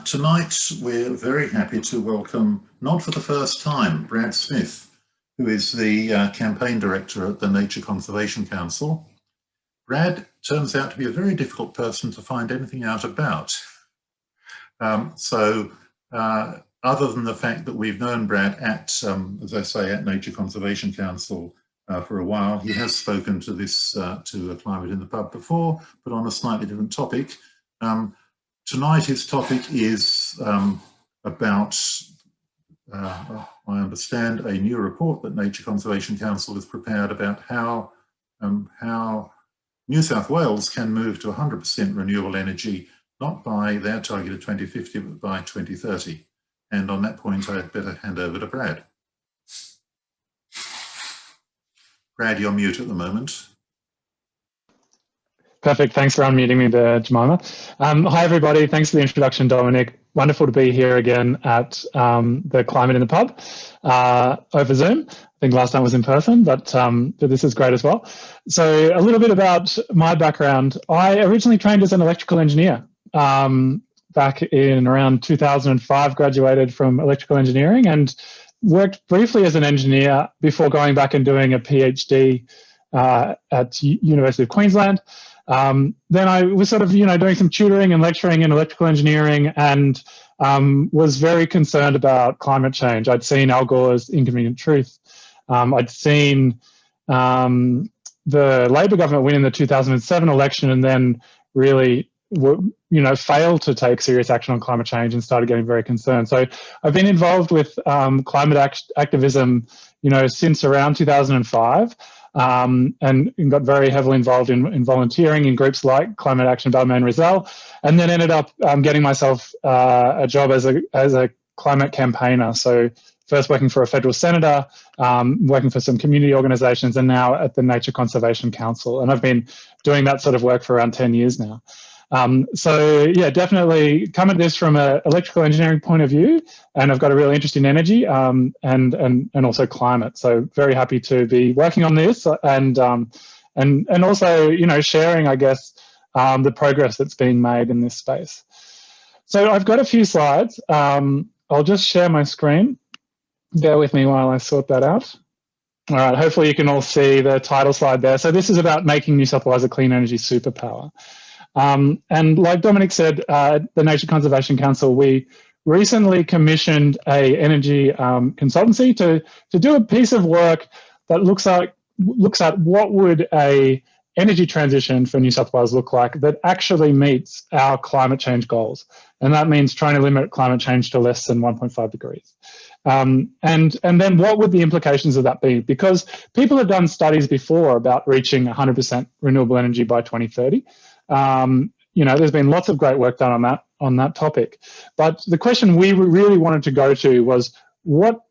Tonight, we're very happy to welcome, not for the first time, Brad Smith, who is the campaign director at the Nature Conservation Council. Brad turns out to be a very difficult person to find anything out about. Other than the fact that we've known Brad at, as I say, at Nature Conservation Council for a while, he has spoken to this, to a Climate in the Pub before, but on a slightly different topic. Tonight, his topic is about, I understand, a new report that Nature Conservation Council has prepared about how New South Wales can move to 100% renewable energy, not by their target of 2050, but by 2030. And on that point, I'd better hand over to Brad. Brad, you're mute at the moment. Perfect. Thanks for unmuting me there, Jemima. Hi, everybody. Thanks for the introduction, Dominic. Wonderful to be here again at the Climate in the Pub over Zoom. I think last time was in person, but this is great as well. So a little bit about my background. I originally trained as an electrical engineer. Back in around 2005, graduated from electrical engineering and worked briefly as an engineer before going back and doing a PhD at University of Queensland. Then I was sort of, doing some tutoring and lecturing in electrical engineering and was very concerned about climate change. I'd seen Al Gore's Inconvenient Truth. I'd seen the Labor government win in the 2007 election and then really, failed to take serious action on climate change and started getting very concerned. So I've been involved with climate activism, since around 2005. And got very heavily involved in volunteering in groups like Climate Action Balmain-Rozelle, and then ended up getting myself a job as a climate campaigner. So first working for a federal senator, working for some community organisations, and now at the Nature Conservation Council. And I've been doing that sort of work for around 10 years now. So yeah, definitely come at this from an electrical engineering point of view, and I've got a real interest in energy and also climate. So very happy to be working on this and also sharing, I guess, the progress that's being made in this space. So I've got a few slides. I'll just share my screen. Bear with me while I sort that out. All right, hopefully you can all see the title slide there. So this is about making New South Wales a clean energy superpower. And like Dominic said, the Nature Conservation Council, we recently commissioned a energy consultancy to do a piece of work that looks at what would a energy transition for New South Wales look like that actually meets our climate change goals. And that means trying to limit climate change to less than 1.5 degrees. And then what would the implications of that be? Because people have done studies before about reaching 100% renewable energy by 2030. There's been lots of great work done on that topic. But the question we really wanted to go to was what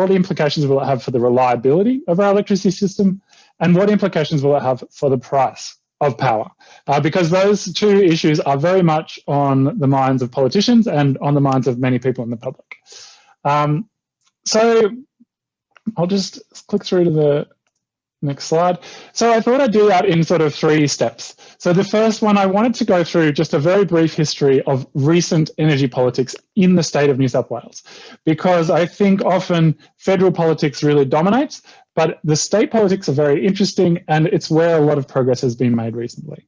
implications will it have for the reliability of our electricity system, and what implications will it have for the price of power? Because those two issues are very much on the minds of politicians and on the minds of many people in the public. So I'll just click through to the next slide. So I thought I'd do that in sort of 3 steps. So the first one, I wanted to go through just a very brief history of recent energy politics in the state of New South Wales, because I think often federal politics really dominates, but the state politics are very interesting, and it's where a lot of progress has been made recently.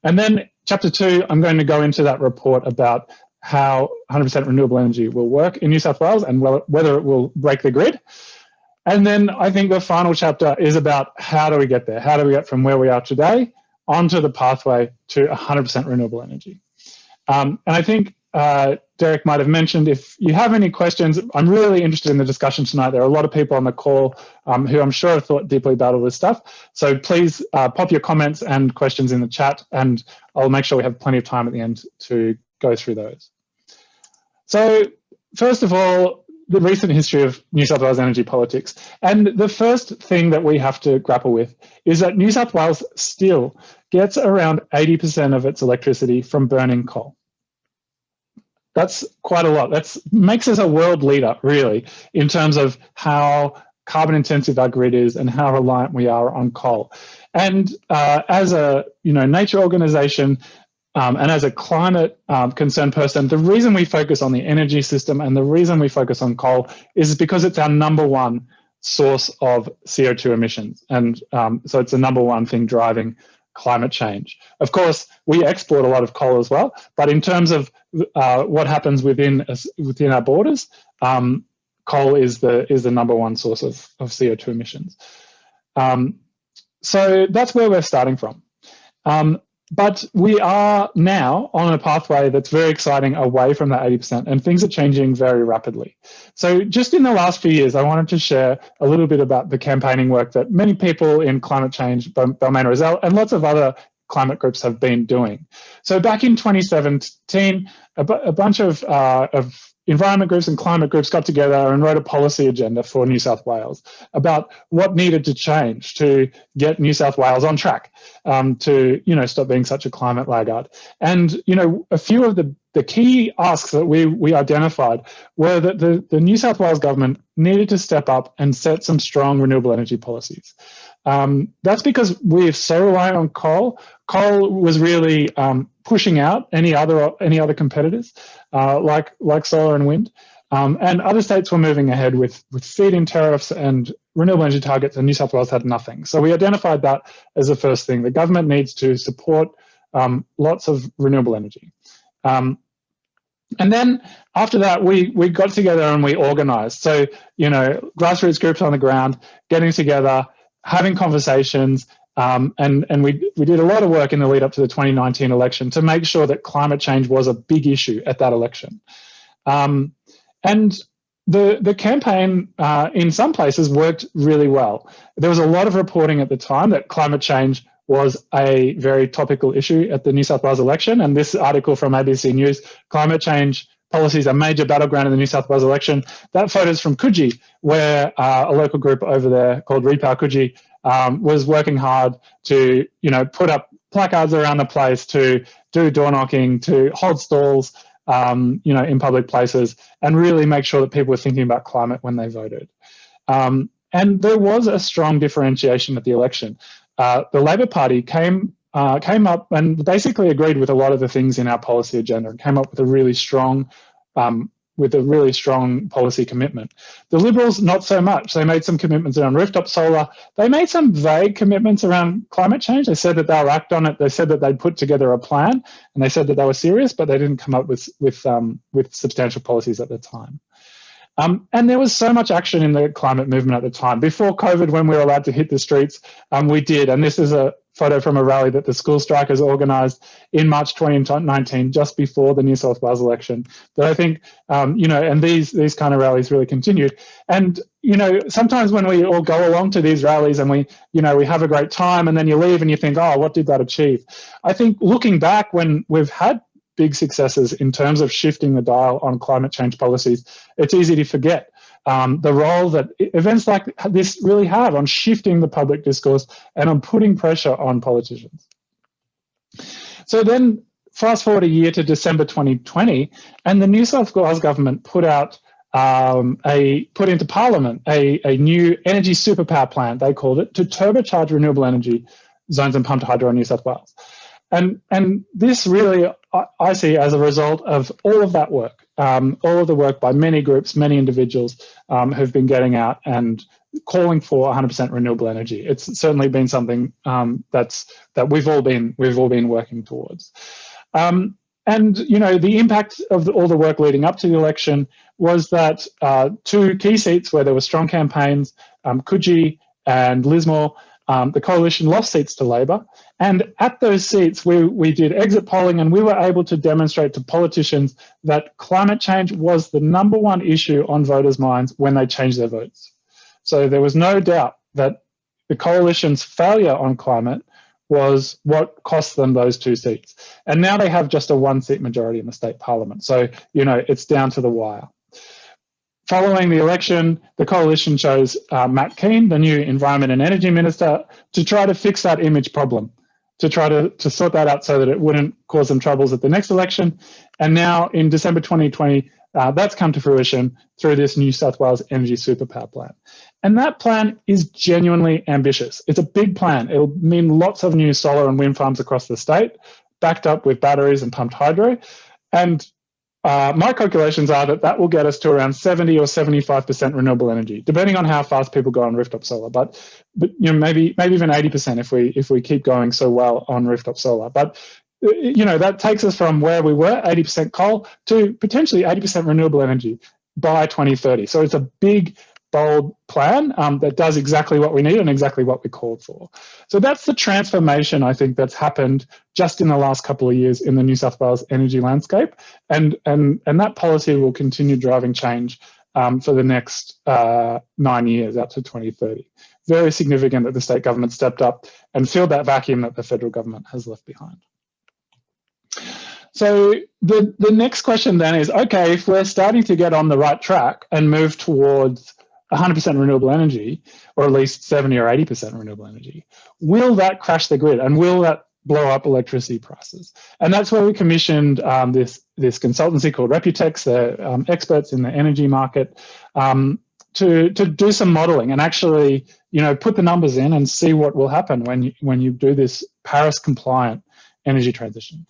And then chapter 2, I'm going to go into that report about how 100% renewable energy will work in New South Wales and whether it will break the grid. And then I think the final chapter is about how do we get there? How do we get from where we are today onto the pathway to 100% renewable energy? And I think Derek might have mentioned, if you have any questions, I'm really interested in the discussion tonight. There are a lot of people on the call who I'm sure have thought deeply about all this stuff. So please pop your comments and questions in the chat, and I'll make sure we have plenty of time at the end to go through those. So first of all, the recent history of New South Wales energy politics. And the first thing that we have to grapple with is that New South Wales still gets around 80% of its electricity from burning coal. That's quite a lot. That makes us a world leader, really, in terms of how carbon intensive our grid is and how reliant we are on coal. And as a nature organisation, and as a climate concerned person, the reason we focus on the energy system and the reason we focus on coal is because it's our #1 source of CO2 emissions. And so it's the #1 thing driving climate change. Of course, we export a lot of coal as well, but in terms of what happens within our borders, coal is the #1 source of CO2 emissions. So that's where we're starting from. But we are now on a pathway that's very exciting away from that 80%, and things are changing very rapidly. So just in the last few years, I wanted to share a little bit about the campaigning work that many people in climate change, Balmain-Rozelle, and lots of other climate groups have been doing. So back in 2017, a bunch of environment groups and climate groups got together and wrote a policy agenda for New South Wales about what needed to change to get New South Wales on track to, stop being such a climate laggard. And, a few of the key asks that we identified were that the New South Wales government needed to step up and set some strong renewable energy policies. That's because we're so reliant on coal. Coal was really pushing out any other competitors like solar and wind, and other states were moving ahead with feed-in tariffs and renewable energy targets, and New South Wales had nothing. So we identified that as the first thing. The government needs to support lots of renewable energy. And then after that, we got together and we organised. So grassroots groups on the ground getting together, having conversations, and we did a lot of work in the lead up to the 2019 election to make sure that climate change was a big issue at that election. And the campaign in some places worked really well. There was a lot of reporting at the time that climate change was a very topical issue at the New South Wales election. And this article from ABC News, Climate Change Policies a Major Battleground in the New South Wales election, that photo's from Coogee, where a local group over there called Repower Coogee was working hard to, put up placards around the place, to do door knocking, to hold stalls, in public places, and really make sure that people were thinking about climate when they voted. And there was a strong differentiation at the election. The Labor Party came up and basically agreed with a lot of the things in our policy agenda and came up with a really strong policy commitment. The Liberals, not so much. They made some commitments around rooftop solar. They made some vague commitments around climate change. They said that they'll act on it. They said that they'd put together a plan, and they said that they were serious, but they didn't come up with substantial policies at the time. And there was so much action in the climate movement at the time. Before COVID, when we were allowed to hit the streets, we did. And this is a photo from a rally that the school strikers organised in March 2019, just before the New South Wales election. That I think, and these kind of rallies really continued. And, sometimes when we all go along to these rallies and we have a great time, and then you leave and you think, oh, what did that achieve? I think looking back, when we've had big successes in terms of shifting the dial on climate change policies, it's easy to forget the role that events like this really have on shifting the public discourse and on putting pressure on politicians. So then fast forward a year to December 2020, and the New South Wales government put out put into Parliament a new energy superpower plan, they called it, to turbocharge renewable energy zones and pumped hydro in New South Wales. And this really, I see as a result of all of that work, all of the work by many groups, many individuals who've been getting out and calling for 100% renewable energy. It's certainly been something that we've all been working towards. And the impact of all the work leading up to the election was that two key seats where there were strong campaigns, Coogee and Lismore, the coalition lost seats to Labor. And at those seats, we did exit polling, and we were able to demonstrate to politicians that climate change was the #1 issue on voters' minds when they changed their votes. So there was no doubt that the coalition's failure on climate was what cost them those 2 seats. And now they have just a 1-seat majority in the state parliament. So, it's down to the wire. Following the election, the coalition chose Matt Keane, the new Environment and Energy Minister, to try to fix that image problem, to try to sort that out so that it wouldn't cause them troubles at the next election. And now in December 2020, that's come to fruition through this New South Wales Energy Superpower Plan. And that plan is genuinely ambitious. It's a big plan. It'll mean lots of new solar and wind farms across the state, backed up with batteries and pumped hydro. And my calculations are that that will get us to around 70 or 75% renewable energy, depending on how fast people go on rooftop solar. But you know, maybe even 80% if we keep going so well on rooftop solar. But you know, that takes us from where we were, 80% coal, to potentially 80% renewable energy by 2030. So it's a big, bold plan that does exactly what we need and exactly what we called for. So that's the transformation, I think, that's happened just in the last couple of years in the New South Wales energy landscape. And that policy will continue driving change for the next 9 years, up to 2030. Very significant that the state government stepped up and filled that vacuum that the federal government has left behind. So the next question then is, okay, if we're starting to get on the right track and move towards 100% renewable energy, or at least 70 or 80% renewable energy, will that crash the grid and will that blow up electricity prices? And that's where we commissioned this consultancy called Reputex, they're experts in the energy market, to do some modeling and actually, you know, put the numbers in and see what will happen when you do this Paris compliant energy transition.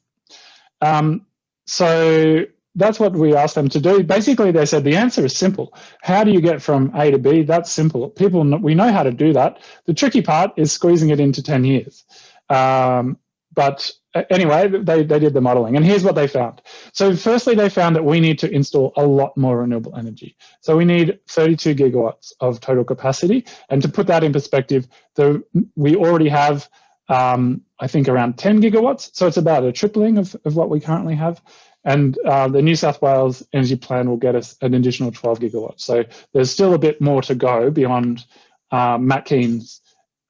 So that's what we asked them to do. Basically, they said the answer is simple. How do you get from A to B? That's simple. We know how to do that. The tricky part is squeezing it into 10 years. But anyway, they did the modeling, and here's what they found. So firstly, they found that we need to install a lot more renewable energy. So we need 32 gigawatts of total capacity. And to put that in perspective, we already have, I think, around 10 gigawatts. So it's about a tripling of what we currently have. And the New South Wales energy plan will get us an additional 12 gigawatts. So there's still a bit more to go beyond Matt Keane's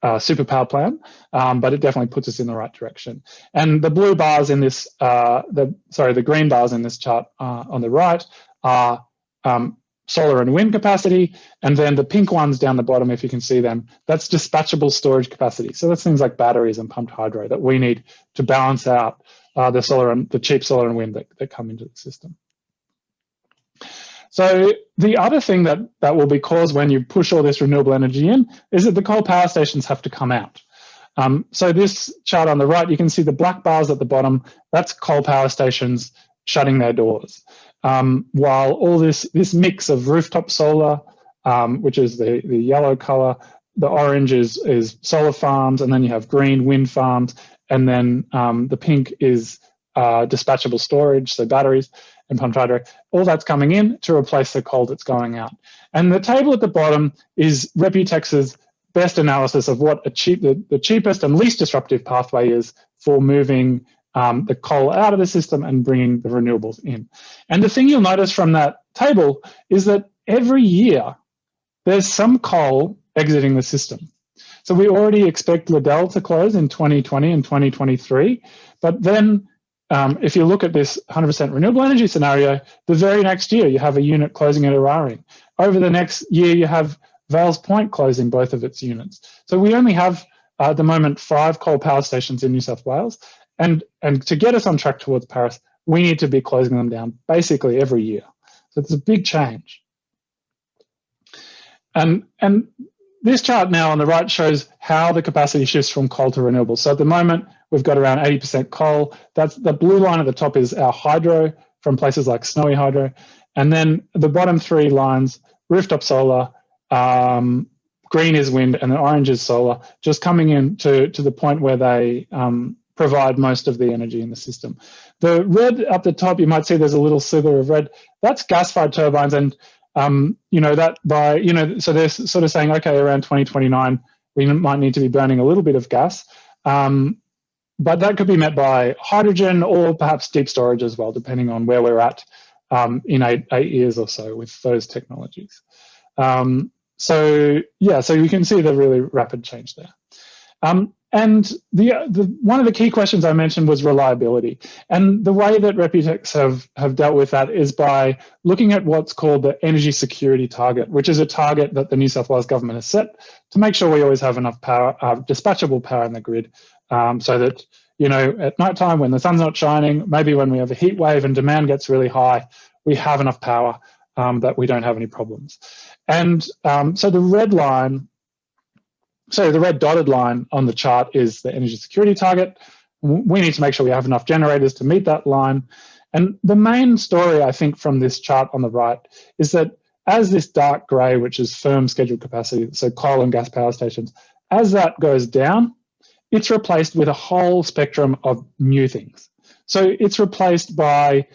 superpower plan, but it definitely puts us in the right direction. And the blue bars in this, the green bars in this chart on the right are solar and wind capacity, and then the pink ones down the bottom, if you can see them, that's dispatchable storage capacity. So that's things like batteries and pumped hydro that we need to balance out the solar and the cheap solar and wind that come into the system. So the other thing that will be caused when you push all this renewable energy in is that the coal power stations have to come out. So this chart on the right, you can see the black bars at the bottom, that's coal power stations shutting their doors. While all this mix of rooftop solar, which is the yellow color, the orange is solar farms, and then you have green wind farms, and then the pink is dispatchable storage, so batteries and pumped hydro. All that's coming in to replace the coal that's going out. And the table at the bottom is Reputex's best analysis of what the cheapest and least disruptive pathway is for moving the coal out of the system and bringing the renewables in. And the thing you'll notice from that table is that every year there's some coal exiting the system. So we already expect Liddell to close in 2020 and 2023, but then if you look at this 100% renewable energy scenario, the very next year you have a unit closing at Eraring. Over the next year you have Vales Point closing both of its units. So we only have at the moment 5 coal power stations in New South Wales, and to get us on track towards Paris, we need to be closing them down basically every year. So it's a big change. And this chart now on the right shows how the capacity shifts from coal to renewables. So at the moment, we've got around 80% coal. That's the blue line at the top is our hydro from places like Snowy Hydro. And then the bottom 3 lines, rooftop solar, green is wind, and the orange is solar, just coming in to the point where they provide most of the energy in the system. The red up the top, you might see there's a little sliver of red. That's gas-fired turbines, and so they're sort of saying, okay, around 2029, we might need to be burning a little bit of gas, but that could be met by hydrogen or perhaps deep storage as well, depending on where we're at in 8 years or so with those technologies. So you can see the really rapid change there. And one of the key questions I mentioned was reliability. And the way that Reputex have dealt with that is by looking at what's called the energy security target, which is a target that the New South Wales government has set to make sure we always have enough power, dispatchable power in the grid, so that, at night time when the sun's not shining, maybe when we have a heat wave and demand gets really high, we have enough power that we don't have any problems. And so the red dotted line on the chart is the energy security target. We need to make sure we have enough generators to meet that line. And the main story, I think, from this chart on the right is that as this dark grey, which is firm scheduled capacity, so coal and gas power stations, as that goes down, it's replaced with a whole spectrum of new things. So it's replaced by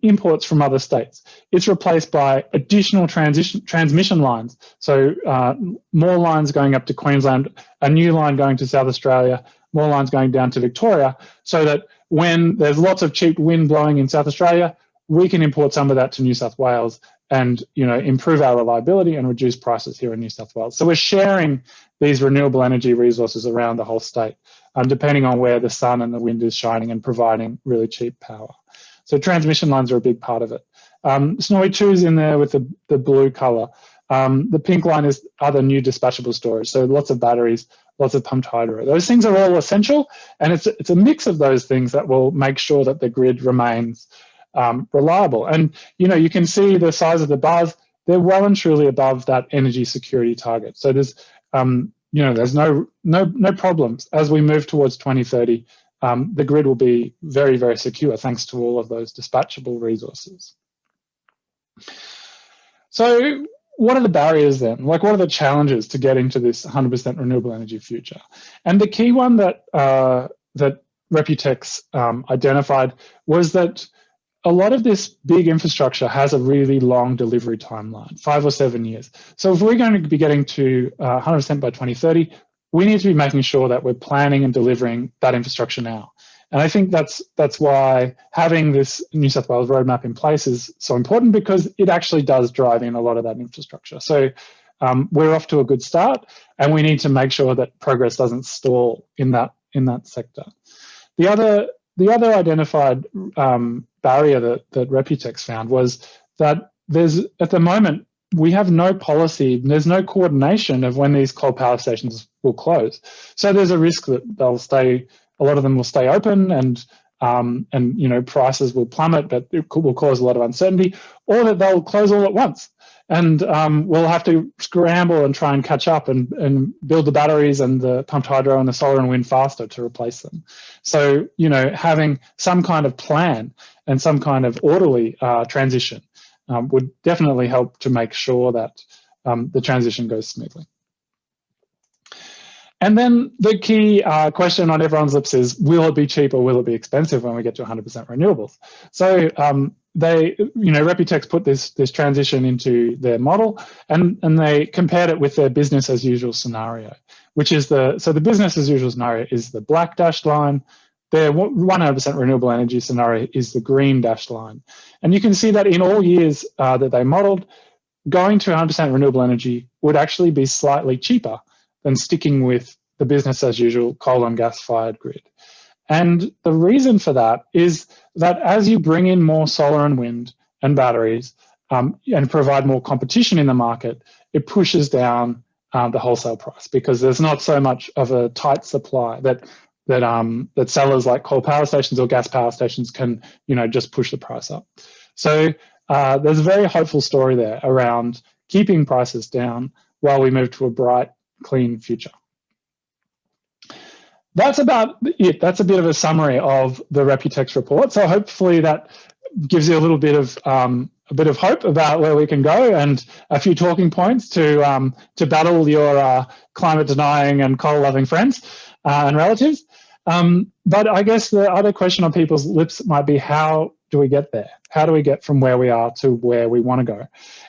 imports from other states. It's replaced by additional transmission lines. So more lines going up to Queensland, a new line going to South Australia, more lines going down to Victoria, so that when there's lots of cheap wind blowing in South Australia, we can import some of that to New South Wales and improve our reliability and reduce prices here in New South Wales. So we're sharing these renewable energy resources around the whole state, depending on where the sun and the wind is shining and providing really cheap power. So transmission lines are a big part of it. Snowy 2 is in there with the blue colour. The pink line is other new dispatchable storage, so lots of batteries, lots of pumped hydro. Those things are all essential, and it's a mix of those things that will make sure that the grid remains reliable. And you can see the size of the bars; they're well and truly above that energy security target. So there's there's no problems as we move towards 2030. The grid will be very, very secure thanks to all of those dispatchable resources. So what are the barriers then? Like, what are the challenges to getting to this 100% renewable energy future? And the key one that that Reputex identified was that a lot of this big infrastructure has a really long delivery timeline, 5 or 7 years. So if we're going to be getting to 100% by 2030, we need to be making sure that we're planning and delivering that infrastructure now. And I think that's why having this New South Wales roadmap in place is so important, because it actually does drive in a lot of that infrastructure. So we're off to a good start, and we need to make sure that progress doesn't stall in that sector. The other identified barrier that Reputex found was that at the moment, we have no policy, there's no coordination of when these coal power stations will close. So there's a risk that a lot of them will stay open, and prices will plummet, but it will cause a lot of uncertainty, or that they'll close all at once. And we'll have to scramble and try and catch up and build the batteries and the pumped hydro and the solar and wind faster to replace them. So, having some kind of plan and some kind of orderly transition would definitely help to make sure that the transition goes smoothly. And then the key question on everyone's lips is, will it be cheap or will it be expensive when we get to 100% renewables? So Reputex put this transition into their model, and they compared it with their business as usual scenario, which is the business as usual scenario is the black dashed line. Their 100% renewable energy scenario is the green dashed line. And you can see that in all years that they modeled, going to 100% renewable energy would actually be slightly cheaper than sticking with the business as usual coal and gas fired grid. And the reason for that is that as you bring in more solar and wind and batteries and provide more competition in the market, it pushes down the wholesale price, because there's not so much of a tight supply that sellers like coal power stations or gas power stations can just push the price up. So there's a very hopeful story there around keeping prices down while we move to a bright, clean future. That's about it. That's a bit of a summary of the Reputex report. So hopefully that gives you a little bit of hope about where we can go, and a few talking points to battle your climate denying and coal loving friends and relatives. But I guess the other question on people's lips might be, how do we get there? How do we get from where we are to where we want to go?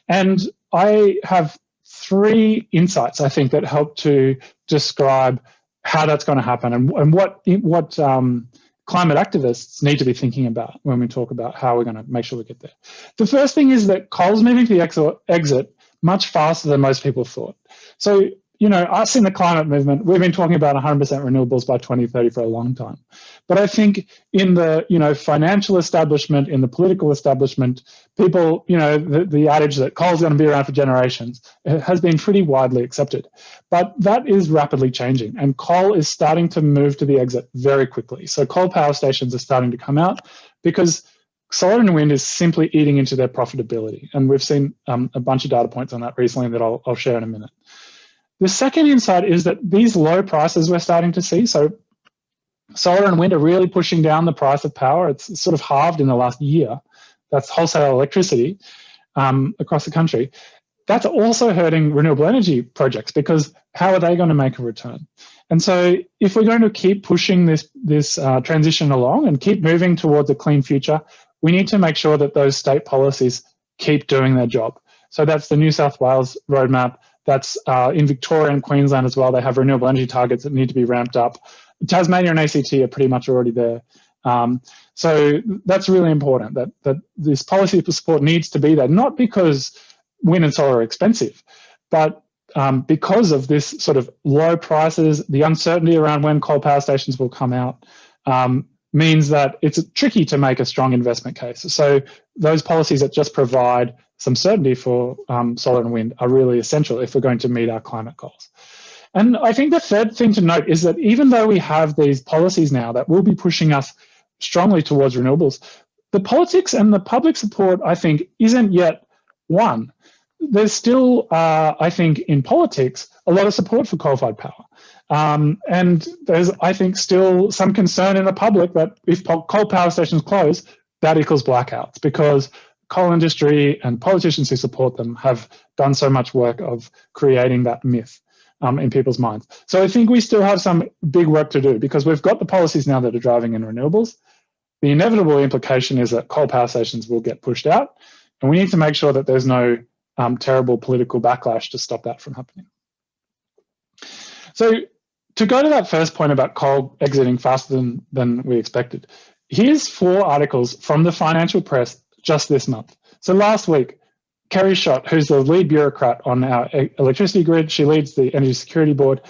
And I have 3 insights, I think, that help to describe how that's going to happen and what climate activists need to be thinking about when we talk about how we're going to make sure we get there. The first thing is that coal's moving to the exit much faster than most people thought. So, us in the climate movement, we've been talking about 100% renewables by 2030 for a long time. But I think in the, financial establishment, in the political establishment, people, the adage that coal's going to be around for generations, it has been pretty widely accepted. But that is rapidly changing, and coal is starting to move to the exit very quickly. So coal power stations are starting to come out because solar and wind is simply eating into their profitability. And we've seen a bunch of data points on that recently that I'll share in a minute. The second insight is that these low prices we're starting to see, so Solar and wind are really pushing down the price of power. It's sort of halved in the last year. That's wholesale electricity across the country. That's also hurting renewable energy projects, because how are they going to make a return? And so if we're going to keep pushing this transition along and keep moving towards a clean future, we need to make sure that those state policies keep doing their job. So that's the New South Wales roadmap. That's in Victoria and Queensland as well. They have renewable energy targets that need to be ramped up. Tasmania and ACT are pretty much already there. So that's really important, that this policy support needs to be there, not because wind and solar are expensive, but because of this sort of low prices, the uncertainty around when coal power stations will come out, means that it's tricky to make a strong investment case. So those policies that just provide some certainty for solar and wind are really essential if we're going to meet our climate goals. And I think the third thing to note is that even though we have these policies now that will be pushing us strongly towards renewables, the politics and the public support, I think, isn't yet won. There's still, I think, in politics, a lot of support for coal-fired power. And there's, I think, still some concern in the public that if coal power stations close, that equals blackouts, because coal industry and politicians who support them have done so much work of creating that myth in people's minds. So I think we still have some big work to do, because we've got the policies now that are driving in renewables. The inevitable implication is that coal power stations will get pushed out, and we need to make sure that there's no terrible political backlash to stop that from happening. So to go to that first point about coal exiting faster than we expected, here's 4 articles from the financial press just this month. So last week, Kerry Schott, who's the lead bureaucrat on our electricity grid, she leads the Energy Security Board,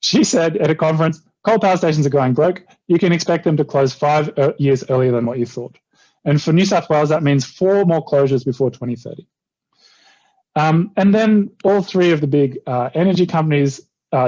she said at a conference, coal power stations are going broke. You can expect them to close 5 years earlier than what you thought. And for New South Wales, that means 4 more closures before 2030. And then all 3 of the big energy companies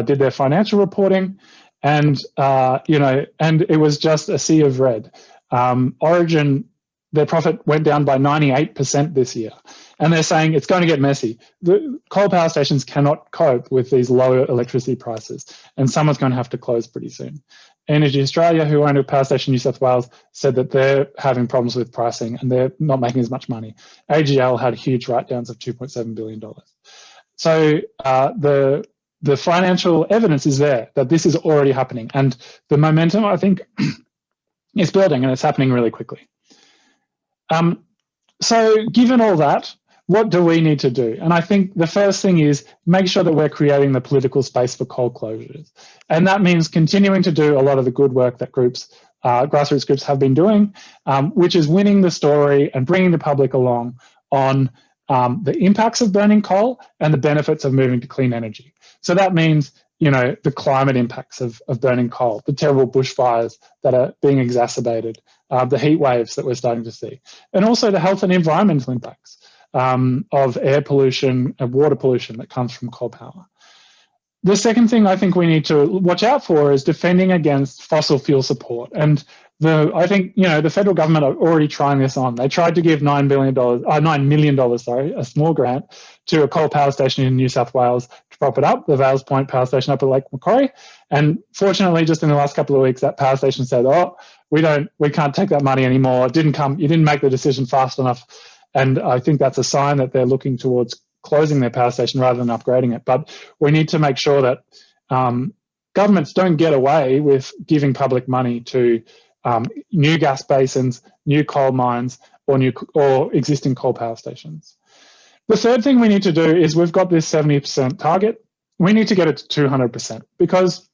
did their financial reporting, and and it was just a sea of red. Origin, their profit went down by 98% this year, and they're saying it's going to get messy. The coal power stations cannot cope with these lower electricity prices, and someone's going to have to close pretty soon. Energy Australia, who own a power station in New South Wales, said that they're having problems with pricing and they're not making as much money. AGL had huge write-downs of $2.7 billion. So the financial evidence is there that this is already happening, and the momentum, I think, is building, and it's happening really quickly. So given all that, what do we need to do? And I think the first thing is make sure that we're creating the political space for coal closures. And that means continuing to do a lot of the good work that groups, grassroots groups have been doing, which is winning the story and bringing the public along on the impacts of burning coal and the benefits of moving to clean energy. So that means, the climate impacts of burning coal, the terrible bushfires that are being exacerbated, the heat waves that we're starting to see, and also the health and environmental impacts of air pollution and water pollution that comes from coal power. The second thing I think we need to watch out for is defending against fossil fuel support. And I think the federal government are already trying this on. They tried to give $9 million, a small grant to a coal power station in New South Wales to prop it up, the Vales Point power station up at Lake Macquarie. And fortunately, just in the last couple of weeks, that power station said, "Oh, we can't take that money anymore. You didn't make the decision fast enough." And I think that's a sign that they're looking towards closing their power station rather than upgrading it. But we need to make sure that governments don't get away with giving public money to new gas basins, new coal mines, or existing coal power stations. The third thing we need to do is we've got this 70% target. We need to get it to 200% because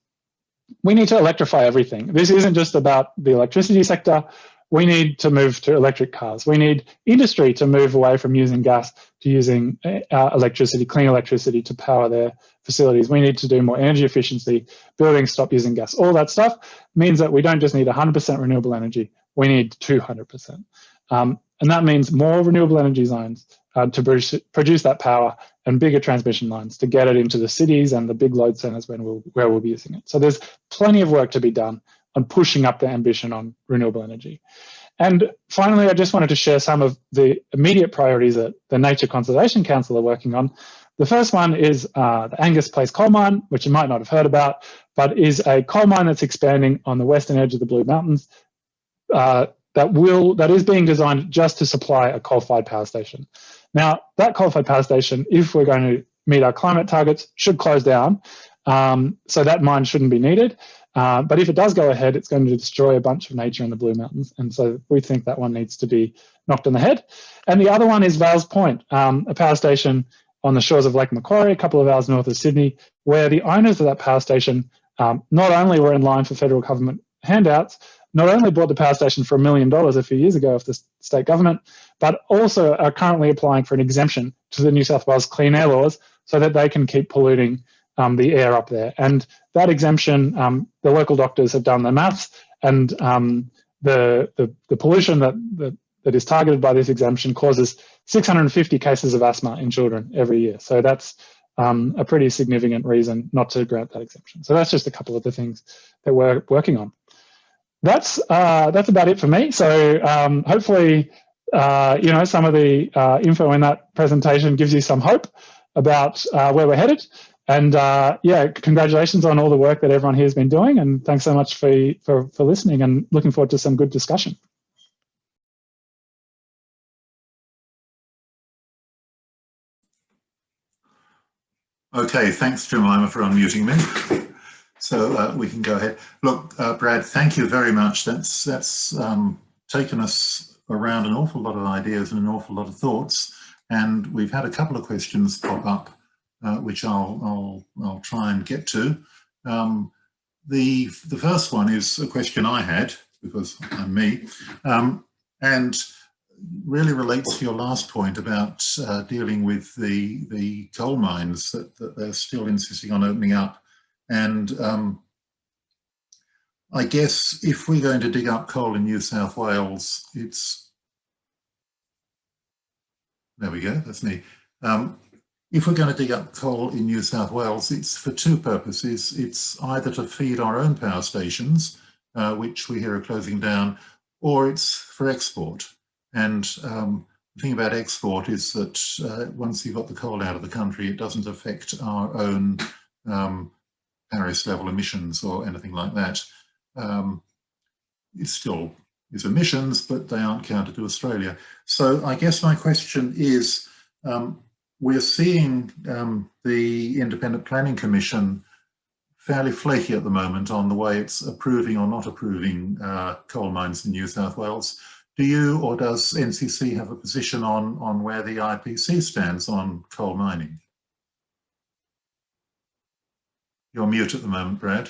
we need to electrify everything. This isn't just about the electricity sector. We need to move to electric cars. We need industry to move away from using gas to using electricity, clean electricity to power their facilities. We need to do more energy efficiency, buildings stop using gas. All that stuff means that we don't just need 100% renewable energy, we need 200%. And that means more renewable energy zones to produce that power and bigger transmission lines to get it into the cities and the big load centers where we'll be using it. So there's plenty of work to be done on pushing up the ambition on renewable energy. And finally, I just wanted to share some of the immediate priorities that the Nature Conservation Council are working on. The first one is the Angus Place coal mine, which you might not have heard about, but is a coal mine that's expanding on the western edge of the Blue Mountains that is being designed just to supply a coal-fired power station. Now, that coal-fired power station, if we're going to meet our climate targets, should close down. So that mine shouldn't be needed. But if it does go ahead, it's going to destroy a bunch of nature in the Blue Mountains. And so we think that one needs to be knocked on the head. And the other one is Vales Point, a power station on the shores of Lake Macquarie, a couple of hours north of Sydney, where the owners of that power station not only were in line for federal government handouts, not only bought the power station for $1 million a few years ago off the state government, but also are currently applying for an exemption to the New South Wales clean air laws so that they can keep polluting the air up there. And that exemption, the local doctors have done the maths, and the pollution that is targeted by this exemption causes 650 cases of asthma in children every year. So that's a pretty significant reason not to grant that exemption. So that's just a couple of the things that we're working on. That's about it for me. So hopefully, some of the info in that presentation gives you some hope about where we're headed. And congratulations on all the work that everyone here has been doing. And thanks so much for listening, and looking forward to some good discussion. Okay, thanks, Jemima, for unmuting me. So we can go ahead. Look, Brad, thank you very much. That's taken us around an awful lot of ideas and an awful lot of thoughts. And we've had a couple of questions pop up, which I'll try and get to. The first one is a question I had, because I'm me, and really relates to your last point about dealing with the coal mines that they're still insisting on opening up. And I guess if we're going to dig up coal in New South Wales, there we go, that's me. If we're going to dig up coal in New South Wales, it's for two purposes. It's either to feed our own power stations, which we hear are closing down, or it's for export. And the thing about export is that once you've got the coal out of the country, it doesn't affect our own Paris level emissions or anything like that. It still is emissions, but they aren't counted to Australia. So I guess my question is, we're seeing the Independent Planning Commission fairly flaky at the moment on the way it's approving or not approving coal mines in New South Wales. Do you, or does NCC have a position on where the IPC stands on coal mining? You're mute at the moment, Brad.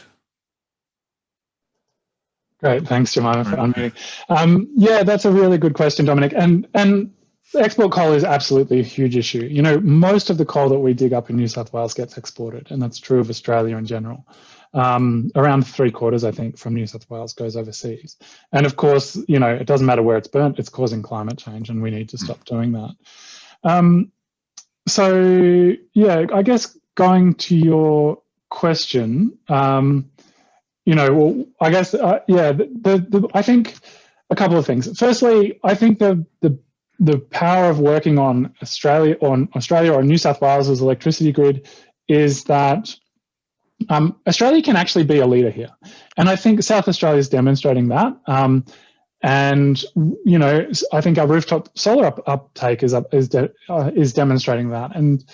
Great, thanks, Jemima, for unmuting. Yeah, that's a really good question, Dominic. And export coal is absolutely a huge issue. You know, most of the coal that we dig up in New South Wales gets exported, and that's true of Australia in general. Around 3/4, I think, from New South Wales goes overseas. And of course, you know, it doesn't matter where it's burnt, it's causing climate change, and we need to stop doing that. So, yeah, I guess going to your question, you know, well, I guess, I think a couple of things. Firstly, I think the power of working on Australia or New South Wales' electricity grid is that Australia can actually be a leader here. And I think South Australia is demonstrating that. And, you know, I think our rooftop solar uptake is demonstrating that. And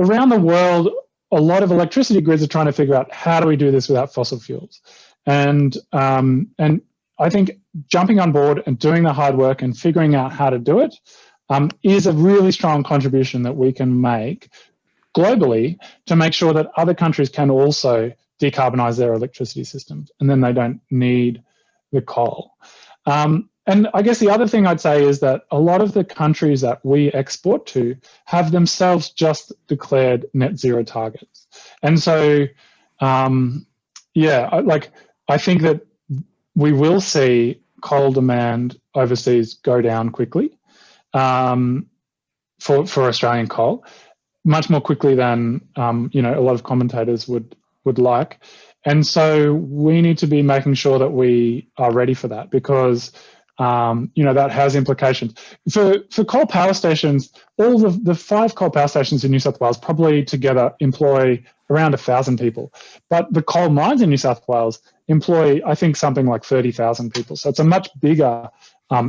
around the world, a lot of electricity grids are trying to figure out how do we do this without fossil fuels. And I think jumping on board and doing the hard work and figuring out how to do it is a really strong contribution that we can make globally to make sure that other countries can also decarbonize their electricity systems, and then they don't need the coal. And I guess the other thing I'd say is that a lot of the countries that we export to have themselves just declared net zero targets. And so, I think that we will see coal demand overseas go down quickly for Australian coal, much more quickly than you know, a lot of commentators would like. And so we need to be making sure that we are ready for that, because that has implications. For coal power stations, all the 5 coal power stations in New South Wales probably together employ around 1,000 people. But the coal mines in New South Wales employ, I think, something like 30,000 people. So it's a much bigger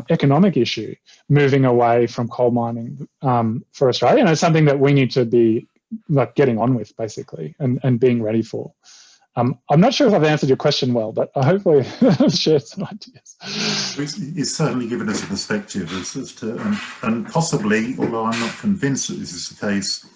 economic issue moving away from coal mining for Australia. And it's something that we need to be getting on with, basically, and being ready for. I'm not sure if I've answered your question well, but hopefully I've shared some ideas. It's certainly given us a perspective as to, and possibly, although I'm not convinced that this is the case,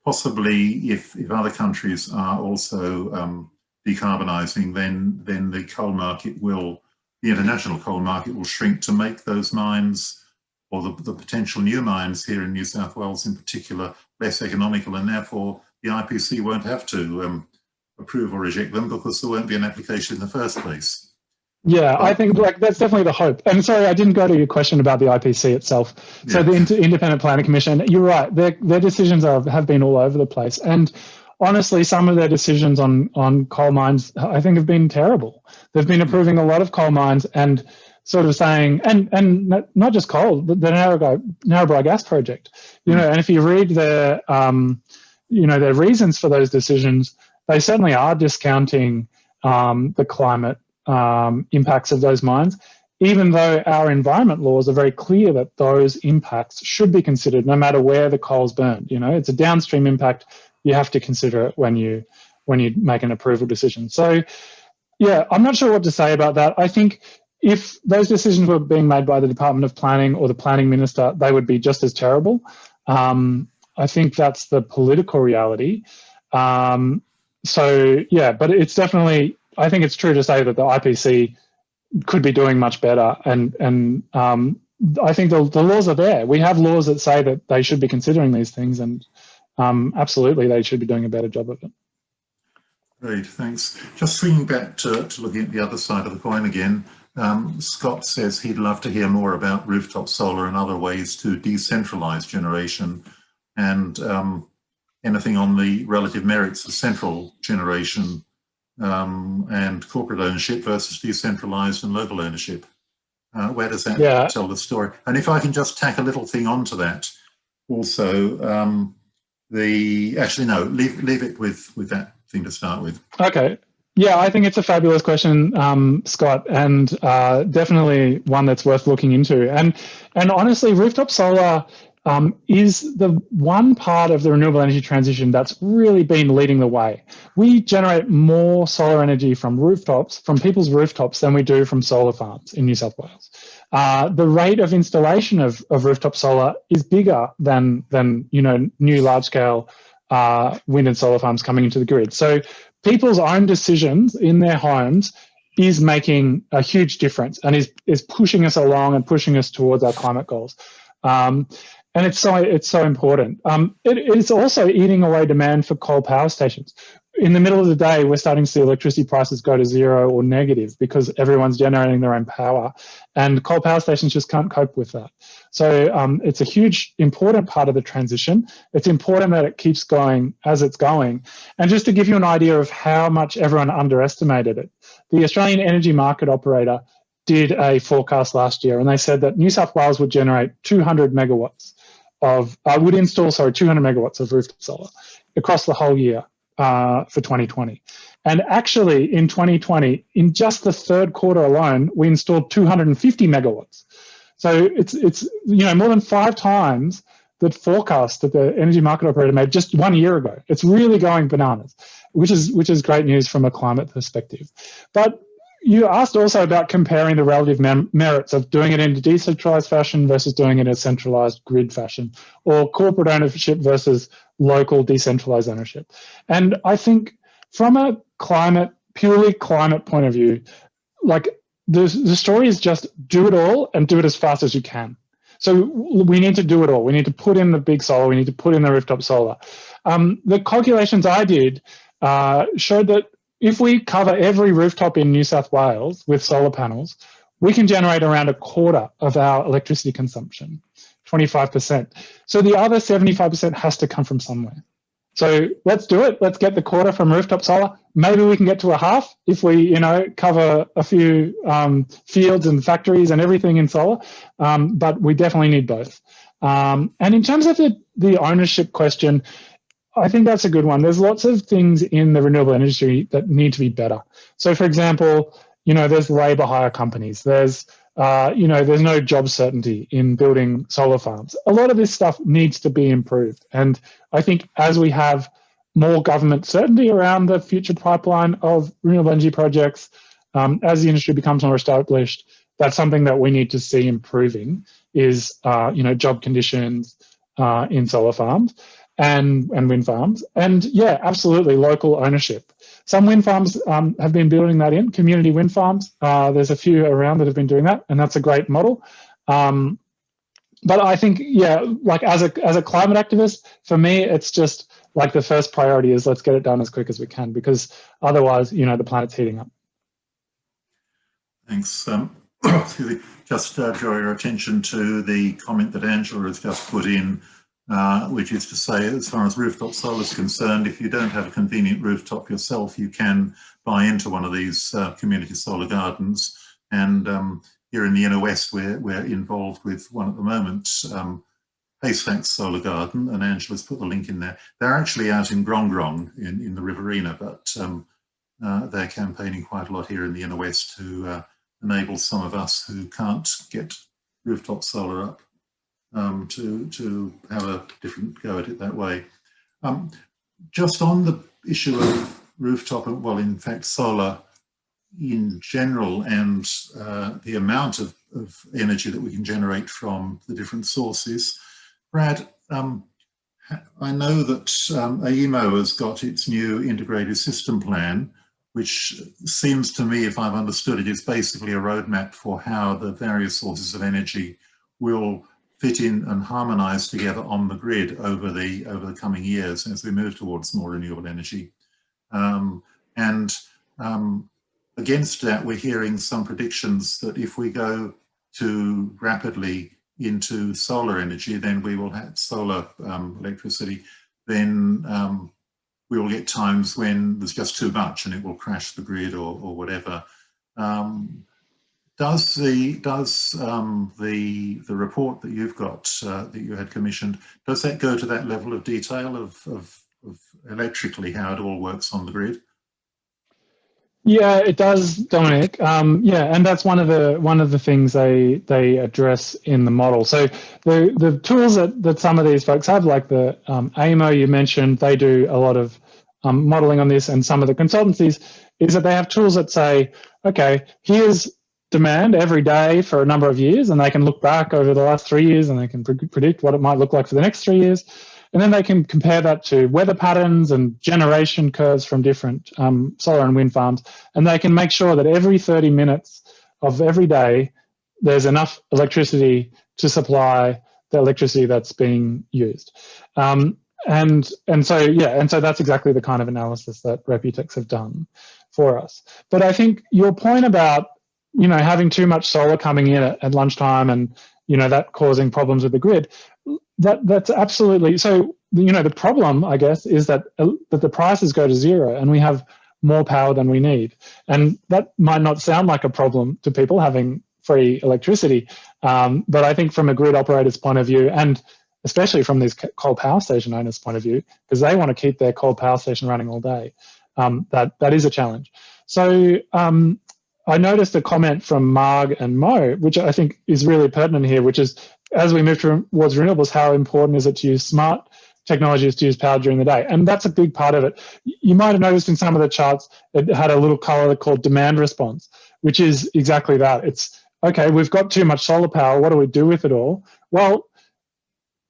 possibly if other countries are also decarbonising, then the coal market will, the international coal market will shrink to make those mines, or the potential new mines here in New South Wales in particular, less economical, and therefore the IPC won't have to approve or reject them because there won't be an application in the first place. Yeah, I think that's definitely the hope. And sorry, I didn't go to your question about the IPC itself. So the Independent Planning Commission, you're right, their decisions have been all over the place. And honestly, some of their decisions on coal mines, I think, have been terrible. They've been approving a lot of coal mines and sort of saying, and not just coal, the Narrabri gas project, and if you read their, their reasons for those decisions, they certainly are discounting the climate impacts of those mines, even though our environment laws are very clear that those impacts should be considered no matter where the coal's burned. It's a downstream impact. You have to consider it when you make an approval decision. So, yeah, I'm not sure what to say about that. I think if those decisions were being made by the Department of Planning or the Planning Minister, they would be just as terrible. I think that's the political reality. So, yeah, but it's definitely, I think it's true to say that the IPC could be doing much better. And I think the laws are there. We have laws that say that they should be considering these things, and absolutely they should be doing a better job of it. Great, thanks. Just swinging back to looking at the other side of the coin again, Scott says he'd love to hear more about rooftop solar and other ways to decentralise generation, and anything on the relative merits of central generation and corporate ownership versus decentralised and local ownership. Where does that tell the story? And if I can just tack a little thing onto that also, leave it with that thing to start with. Okay. Yeah, I think it's a fabulous question, Scott, and definitely one that's worth looking into. And honestly, rooftop solar is the one part of the renewable energy transition that's really been leading the way. We generate more solar energy from rooftops, from people's rooftops, than we do from solar farms in New South Wales. The rate of installation of rooftop solar is bigger than new large-scale wind and solar farms coming into the grid. So people's own decisions in their homes is making a huge difference and is pushing us along and pushing us towards our climate goals. And it's so important. It's also eating away demand for coal power stations. In the middle of the day, we're starting to see electricity prices go to zero or negative because everyone's generating their own power, and coal power stations just can't cope with that. So it's a huge, important part of the transition. It's important that it keeps going as it's going. And just to give you an idea of how much everyone underestimated it, the Australian Energy Market Operator did a forecast last year, and they said that New South Wales would generate 200 megawatts of, 200 megawatts of rooftop solar across the whole year for 2020. And actually in 2020, in just the third quarter alone, we installed 250 megawatts. So it's more than 5 times the forecast that the Energy Market Operator made just 1 year ago. It's really going bananas, which is great news from a climate perspective. But you asked also about comparing the relative merits of doing it in a decentralized fashion versus doing it in a centralized grid fashion, or corporate ownership versus local decentralized ownership. And I think from a purely climate point of view, like the story is just do it all and do it as fast as you can. So we need to do it all. We need to put in the big solar. We need to put in the rooftop solar. The calculations I did showed that if we cover every rooftop in New South Wales with solar panels, we can generate around a quarter of our electricity consumption, 25%. So the other 75% has to come from somewhere. So let's do it. Let's get the quarter from Rooftop Solar. Maybe we can get to a half if we, cover a few fields and factories and everything in solar. But we definitely need both. And in terms of the ownership question, I think that's a good one. There's lots of things in the renewable industry that need to be better. So, for example, there's labour hire companies. There's no job certainty in building solar farms. A lot of this stuff needs to be improved. And I think as we have more government certainty around the future pipeline of renewable energy projects, as the industry becomes more established, that's something that we need to see improving is, job conditions in solar farms and wind farms. And yeah, absolutely, local ownership. Some wind farms have been building that in, community wind farms. There's a few around that have been doing that, and that's a great model. But I think, yeah, like as a climate activist, for me, it's just like the first priority is let's get it done as quick as we can, because otherwise, the planet's heating up. Thanks. Excuse me. Just draw your attention to the comment that Angela has just put in, which is to say, as far as rooftop solar is concerned, if you don't have a convenient rooftop yourself, you can buy into one of these community solar gardens. And here in the inner west, we're involved with one at the moment, Haystack Solar Garden, and Angela's put the link in there. They're actually out in Grong in the Riverina, but they're campaigning quite a lot here in the inner west to enable some of us who can't get rooftop solar up to have a different go at it that way. Just on the issue of rooftop, well, in fact, solar in general, and the amount of energy that we can generate from the different sources. Brad, I know that AEMO has got its new integrated system plan, which seems to me, if I've understood it, is basically a roadmap for how the various sources of energy will fit in and harmonise together on the grid over the coming years as we move towards more renewable energy. Against that, we're hearing some predictions that if we go too rapidly into solar energy, then we will have solar electricity, then we will get times when there's just too much and it will crash the grid or whatever. Does the report that you've got that you had commissioned, does that go to that level of detail of electrically how it all works on the grid? Yeah, it does, Dominic. Yeah, and that's one of the things they address in the model. So the tools that some of these folks have, like the AEMO you mentioned, they do a lot of modeling on this, and some of the consultancies is that they have tools that say, okay, here's demand every day for a number of years, and they can look back over the last 3 years and they can predict what it might look like for the next 3 years. And then they can compare that to weather patterns and generation curves from different solar and wind farms. And they can make sure that every 30 minutes of every day, there's enough electricity to supply the electricity that's being used. And so that's exactly the kind of analysis that Reputex have done for us. But I think your point about, having too much solar coming in at lunchtime and, that causing problems with the grid, that's absolutely, so, the problem, I guess, is that the prices go to zero and we have more power than we need. And that might not sound like a problem to people having free electricity, but I think from a grid operator's point of view, and especially from these coal power station owners' point of view, because they want to keep their coal power station running all day, that is a challenge. So I noticed a comment from Marg and Mo, which I think is really pertinent here, which is, as we move towards renewables, how important is it to use smart technologies to use power during the day? And that's a big part of it. You might have noticed in some of the charts, it had a little color called demand response, which is exactly that. It's, okay, we've got too much solar power. What do we do with it all? Well,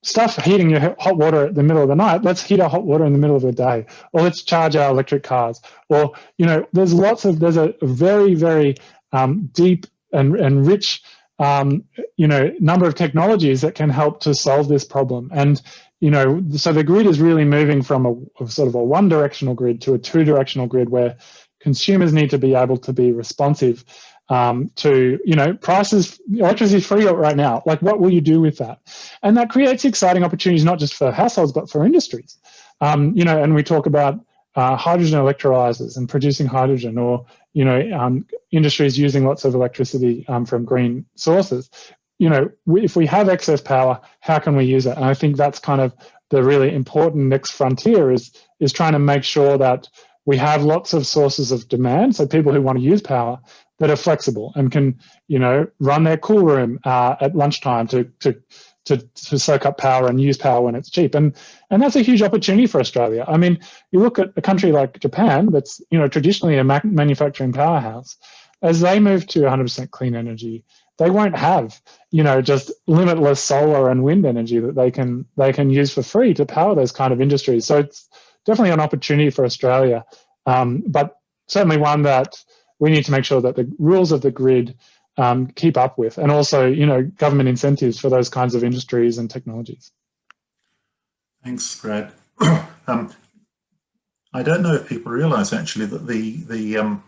stuff heating your hot water at the middle of the night, let's heat our hot water in the middle of the day, or let's charge our electric cars. Or, there's a very, very deep and rich, number of technologies that can help to solve this problem. And, so the grid is really moving from a sort of a one-directional grid to a two-directional grid where consumers need to be able to be responsive to, prices. Electricity is free right now. Like, what will you do with that? And that creates exciting opportunities, not just for households, but for industries. and we talk about hydrogen electrolyzers and producing hydrogen, or industries using lots of electricity from green sources. If we have excess power, how can we use it? And I think that's kind of the really important next frontier is trying to make sure that we have lots of sources of demand, so people who want to use power that are flexible and can, run their cool room at lunchtime to soak up power and use power when it's cheap. And that's a huge opportunity for Australia. I mean, you look at a country like Japan that's, traditionally a manufacturing powerhouse. As they move to 100% clean energy, they won't have, just limitless solar and wind energy that they can use for free to power those kind of industries. So it's definitely an opportunity for Australia, but certainly one that we need to make sure that the rules of the grid keep up with, and also, government incentives for those kinds of industries and technologies. Thanks, Brad. I don't know if people realise actually that the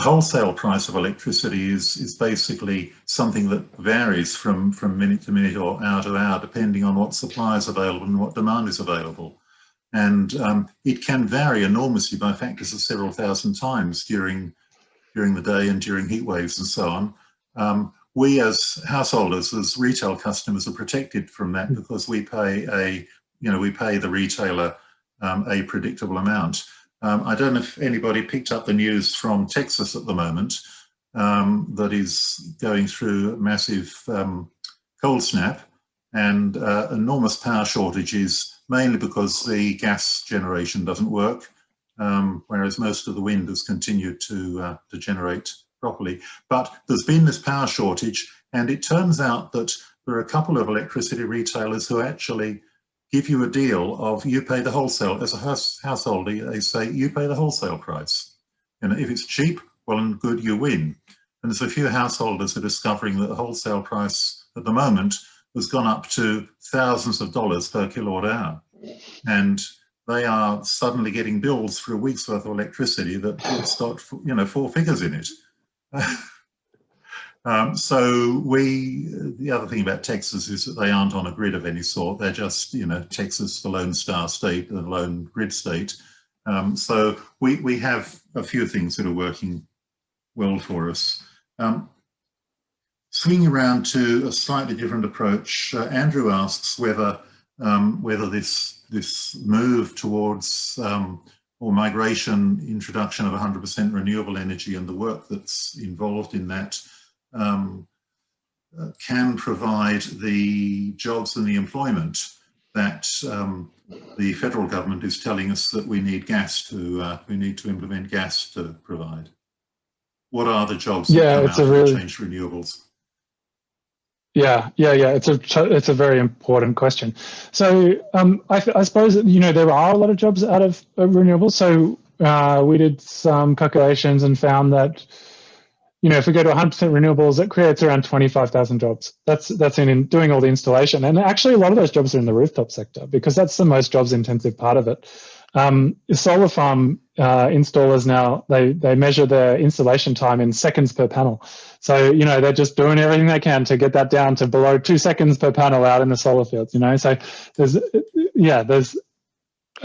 wholesale price of electricity is basically something that varies from minute to minute or hour to hour, depending on what supply is available and what demand is available. And it can vary enormously by factors of several thousand times during the day and during heat waves and so on. We as householders, as retail customers, are protected from that because we pay the retailer a predictable amount. I don't know if anybody picked up the news from Texas at the moment that is going through a massive cold snap and enormous power shortages, mainly because the gas generation doesn't work, whereas most of the wind has continued to generate properly. But there's been this power shortage, and it turns out that there are a couple of electricity retailers who actually give you a deal of you pay the wholesale. As a householder, they say you pay the wholesale price. If it's cheap, well and good, you win. And there's a few householders who are discovering that the wholesale price at the moment has gone up to thousands of dollars per kilowatt hour. And they are suddenly getting bills for a week's worth of electricity that's got, 4 figures in it. The other thing about Texas is that they aren't on a grid of any sort. They're just, Texas, the lone star state, the lone grid state. So we have a few things that are working well for us. Swinging around to a slightly different approach, Andrew asks whether this move towards or migration, introduction of 100% renewable energy and the work that's involved in that can provide the jobs and the employment that the federal government is telling us that we need we need to implement gas to provide. What are the jobs that come out of change renewables? Yeah. It's a very important question. So I suppose there are a lot of jobs out of renewables. So we did some calculations and found that if we go to 100% renewables, it creates around 25,000 jobs. That's in doing all the installation, and actually a lot of those jobs are in the rooftop sector because that's the most jobs intensive part of it. Solar farm installers now, they measure their installation time in seconds per panel. So, they're just doing everything they can to get that down to below 2 seconds per panel out in the solar fields, So there's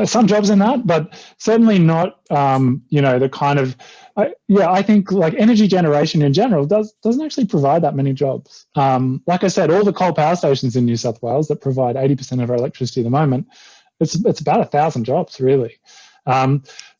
some jobs in that, but certainly not, the kind of, I think like energy generation in general doesn't actually provide that many jobs. Like I said, all the coal power stations in New South Wales that provide 80% of our electricity at the moment, it's about 1,000 jobs really.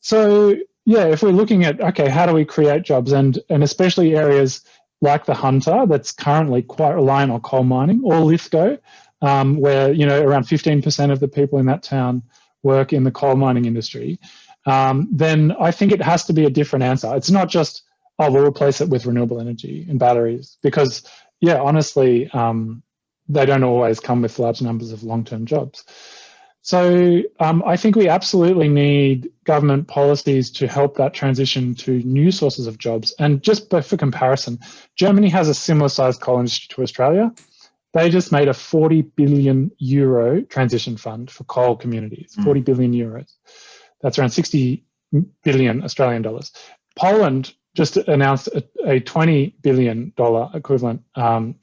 So yeah, if we're looking at, okay, how do we create jobs, and especially areas like the Hunter that's currently quite reliant on coal mining, or Lithgow, where around 15% of the people in that town work in the coal mining industry, then I think it has to be a different answer. It's not just, oh, we'll replace it with renewable energy and batteries, because honestly, they don't always come with large numbers of long-term jobs. So I think we absolutely need government policies to help that transition to new sources of jobs. And just for comparison, Germany has a similar sized coal industry to Australia. They just made a 40 billion euro transition fund for coal communities, 40 billion euros. That's around 60 billion Australian dollars. Poland just announced a $20 billion equivalent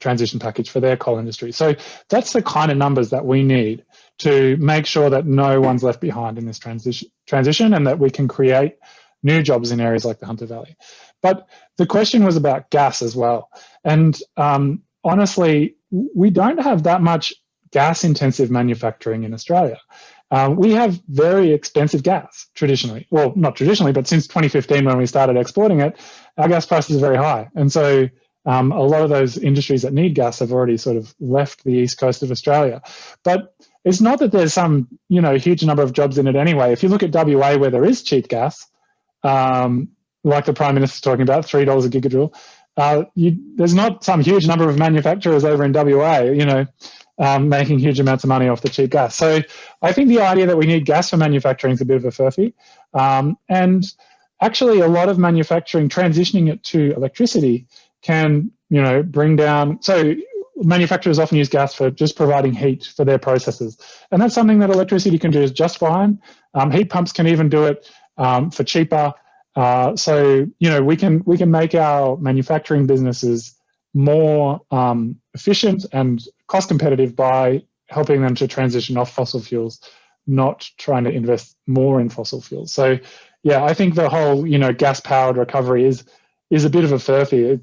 transition package for their coal industry. So that's the kind of numbers that we need to make sure that no one's left behind in this transition and that we can create new jobs in areas like the Hunter Valley. But the question was about gas as well. And honestly, we don't have that much gas-intensive manufacturing in Australia. We have very expensive gas traditionally. Well, not traditionally, but since 2015 when we started exporting it, our gas prices are very high. And so a lot of those industries that need gas have already sort of left the east coast of Australia. But it's not that there's some huge number of jobs in it anyway. If you look at WA where there is cheap gas, like the Prime Minister's talking about, $3 a gigajoule, there's not some huge number of manufacturers over in WA, making huge amounts of money off the cheap gas. So I think the idea that we need gas for manufacturing is a bit of a furphy. And actually a lot of manufacturing, transitioning it to electricity can, bring down, so manufacturers often use gas for just providing heat for their processes. And that's something that electricity can do just fine. Heat pumps can even do it for cheaper. So, we can make our manufacturing businesses more efficient and cost competitive by helping them to transition off fossil fuels, not trying to invest more in fossil fuels. So, yeah, I think the whole, gas-powered recovery is a bit of a furphy.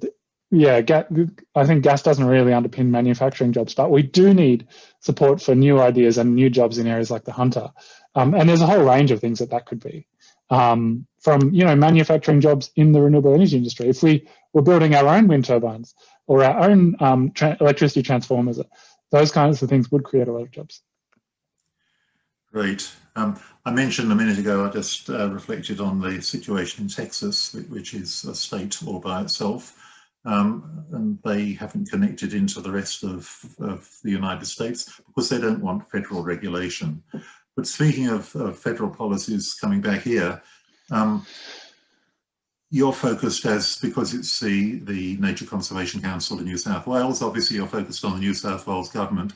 I think gas doesn't really underpin manufacturing jobs, but we do need support for new ideas and new jobs in areas like the Hunter. And there's a whole range of things that could be. From manufacturing jobs in the renewable energy industry. If we were building our own wind turbines or our own electricity transformers, those kinds of things would create a lot of jobs. Great. I mentioned a minute ago, I just reflected on the situation in Texas, which is a state all by itself, and they haven't connected into the rest of the United States because they don't want federal regulation. But speaking of federal policies coming back here, you're focused because it's the Nature Conservation Council in New South Wales. Obviously, you're focused on the New South Wales government.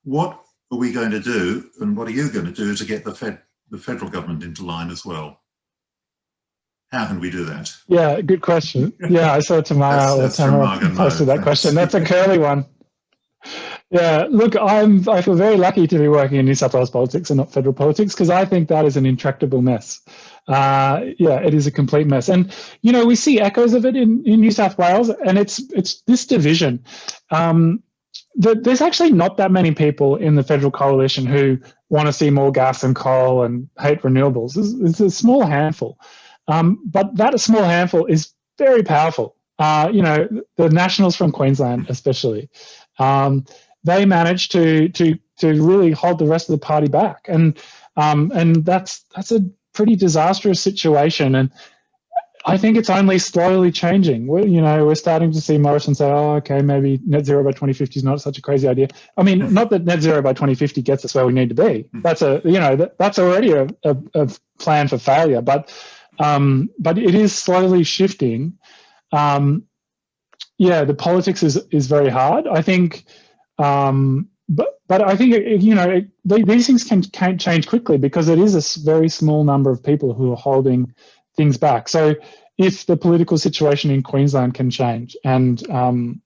What are we going to do, and what are you going to do to get the federal government into line as well? How can we do that? Yeah, good question. Yeah, I saw Tamara posted that question. That's a curly one. Yeah, look, I feel very lucky to be working in New South Wales politics and not federal politics because I think that is an intractable mess. It is a complete mess. And, we see echoes of it in New South Wales, and it's this division. There's actually not that many people in the federal coalition who want to see more gas and coal and hate renewables. It's a small handful. But that small handful is very powerful. The Nationals from Queensland especially. They managed to really hold the rest of the party back, and that's a pretty disastrous situation. And I think it's only slowly changing. We're starting to see Morrison say, "Oh, okay, maybe net zero by 2050 is not such a crazy idea." I mean, not that net zero by 2050 gets us where we need to be. That's that's already a plan for failure. But it is slowly shifting. The politics is very hard. I think. But I think these things can change quickly because it is a very small number of people who are holding things back. So if the political situation in Queensland can change, and that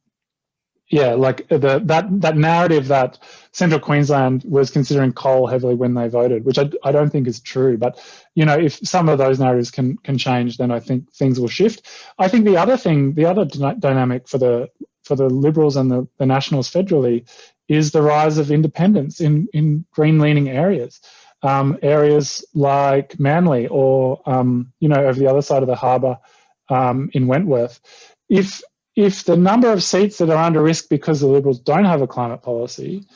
narrative that Central Queensland was considering coal heavily when they voted, which I don't think is true. But if some of those narratives can change, then I think things will shift. I think the other dynamic for the Liberals and the Nationals federally is the rise of independence in green-leaning areas. Areas like Manly or, over the other side of the harbour in Wentworth. If the number of seats that are under risk because the Liberals don't have a climate policy,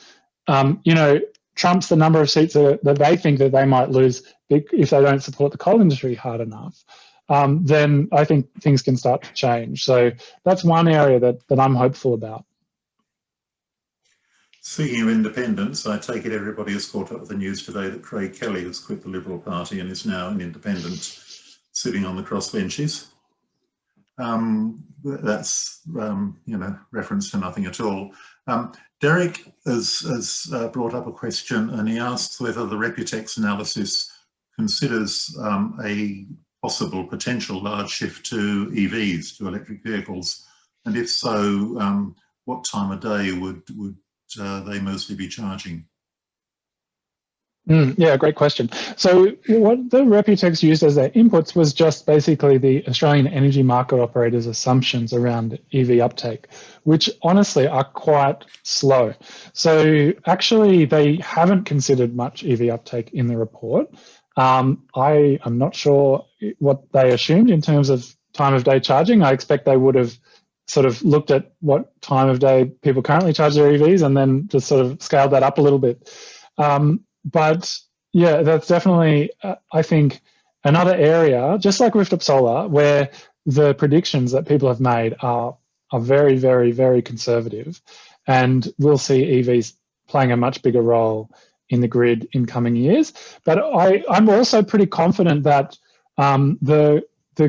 trumps the number of seats that they think that they might lose if they don't support the coal industry hard enough, then I think things can start to change. So that's one area that I'm hopeful about. Speaking of independence, I take it everybody has caught up with the news today that Craig Kelly has quit the Liberal Party and is now an independent sitting on the crossbenches. That's, reference to nothing at all. Derek has brought up a question, and he asks whether the Reputex analysis considers a possible potential large shift to EVs, to electric vehicles? And if so, what time of day would they mostly be charging? Yeah, great question. So what the Reputex used as their inputs was just basically the Australian Energy Market Operator's assumptions around EV uptake, which honestly are quite slow. So actually, they haven't considered much EV uptake in the report. I am not sure what they assumed in terms of time of day charging. I expect they would have sort of looked at what time of day people currently charge their EVs and then just sort of scaled that up a little bit. But yeah, that's definitely, I think, another area, just like Rooftop Solar, where the predictions that people have made are very, very, very conservative. And we'll see EVs playing a much bigger role in the grid in coming years. But I'm also pretty confident that the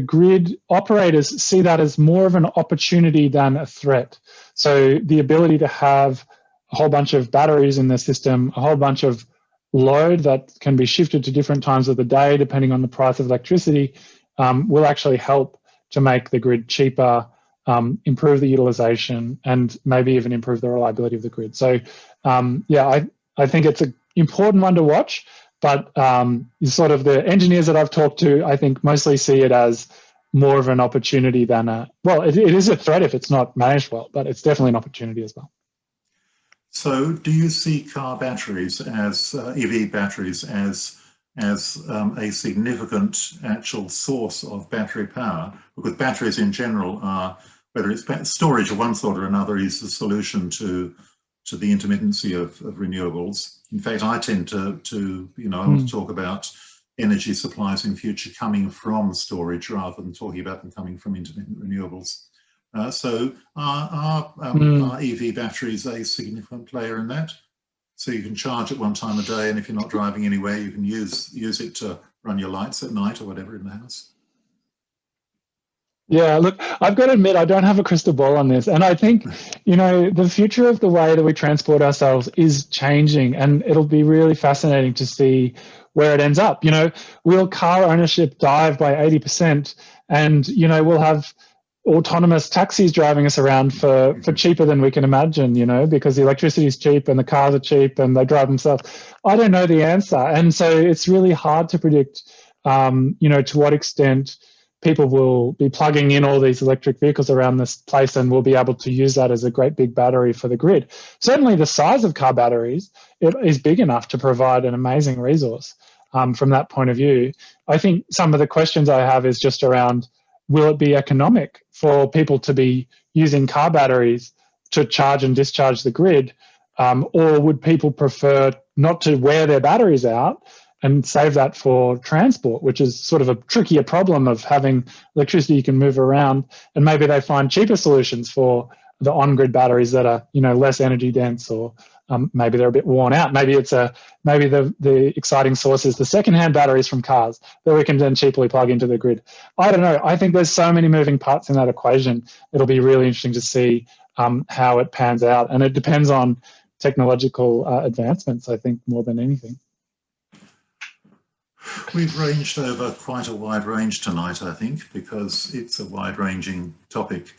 grid operators see that as more of an opportunity than a threat. So the ability to have a whole bunch of batteries in the system, a whole bunch of load that can be shifted to different times of the day depending on the price of electricity will actually help to make the grid cheaper, improve the utilization, and maybe even improve the reliability of the grid. So yeah, I think it's an important one to watch, but sort of the engineers that I've talked to, I think mostly see it as more of an opportunity than it is a threat if it's not managed well, but it's definitely an opportunity as well. So do you see car batteries as EV batteries as a significant actual source of battery power? Because batteries in general are, whether it's storage of one sort or another, is the solution to the intermittency of renewables. In fact, I tend to I want to talk about energy supplies in future coming from storage rather than talking about them coming from intermittent renewables. So are EV batteries a significant player in that? So you can charge at one time of day, and if you're not driving anywhere, you can use it to run your lights at night or whatever in the house. Yeah, look, I've got to admit, I don't have a crystal ball on this. And I think, the future of the way that we transport ourselves is changing, and it'll be really fascinating to see where it ends up. Will car ownership dive by 80%? And, we'll have autonomous taxis driving us around for cheaper than we can imagine, because the electricity is cheap and the cars are cheap and they drive themselves. I don't know the answer. And so it's really hard to predict, to what extent people will be plugging in all these electric vehicles around this place and will be able to use that as a great big battery for the grid. Certainly the size of car batteries is big enough to provide an amazing resource from that point of view. I think some of the questions I have is just around, will it be economic for people to be using car batteries to charge and discharge the grid? Or would people prefer not to wear their batteries out and save that for transport, which is sort of a trickier problem of having electricity you can move around, and maybe they find cheaper solutions for the on-grid batteries that are, less energy dense, or maybe they're a bit worn out. Maybe the exciting source is the secondhand batteries from cars that we can then cheaply plug into the grid. I don't know. I think there's so many moving parts in that equation. It'll be really interesting to see how it pans out, and it depends on technological advancements, I think, more than anything. We've ranged over quite a wide range tonight, I think, because it's a wide-ranging topic.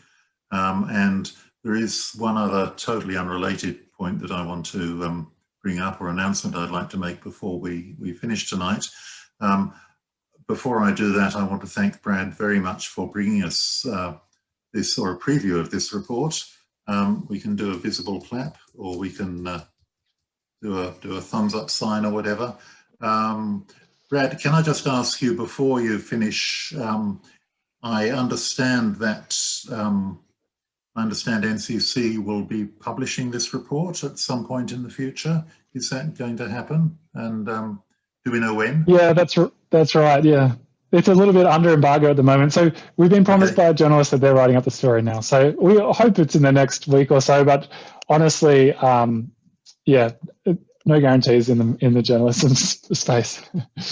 And there is one other totally unrelated point that I want to bring up, or announcement I'd like to make before we finish tonight. Before I do that, I want to thank Brad very much for bringing us this, or a preview of this report. We can do a visible clap, or we can do a thumbs up sign or whatever. Brad, can I just ask you before you finish, I understand that NCC will be publishing this report at some point in the future. Is that going to happen? And do we know when? Yeah, that's right. Yeah, it's a little bit under embargo at the moment. So we've been promised by a journalist that they're writing up the story now. So we hope it's in the next week or so. But honestly, yeah, no guarantees in the journalism space.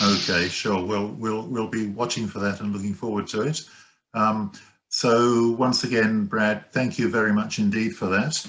Okay, sure. Well, we'll be watching for that and looking forward to it. So once again, Brad, thank you very much indeed for that.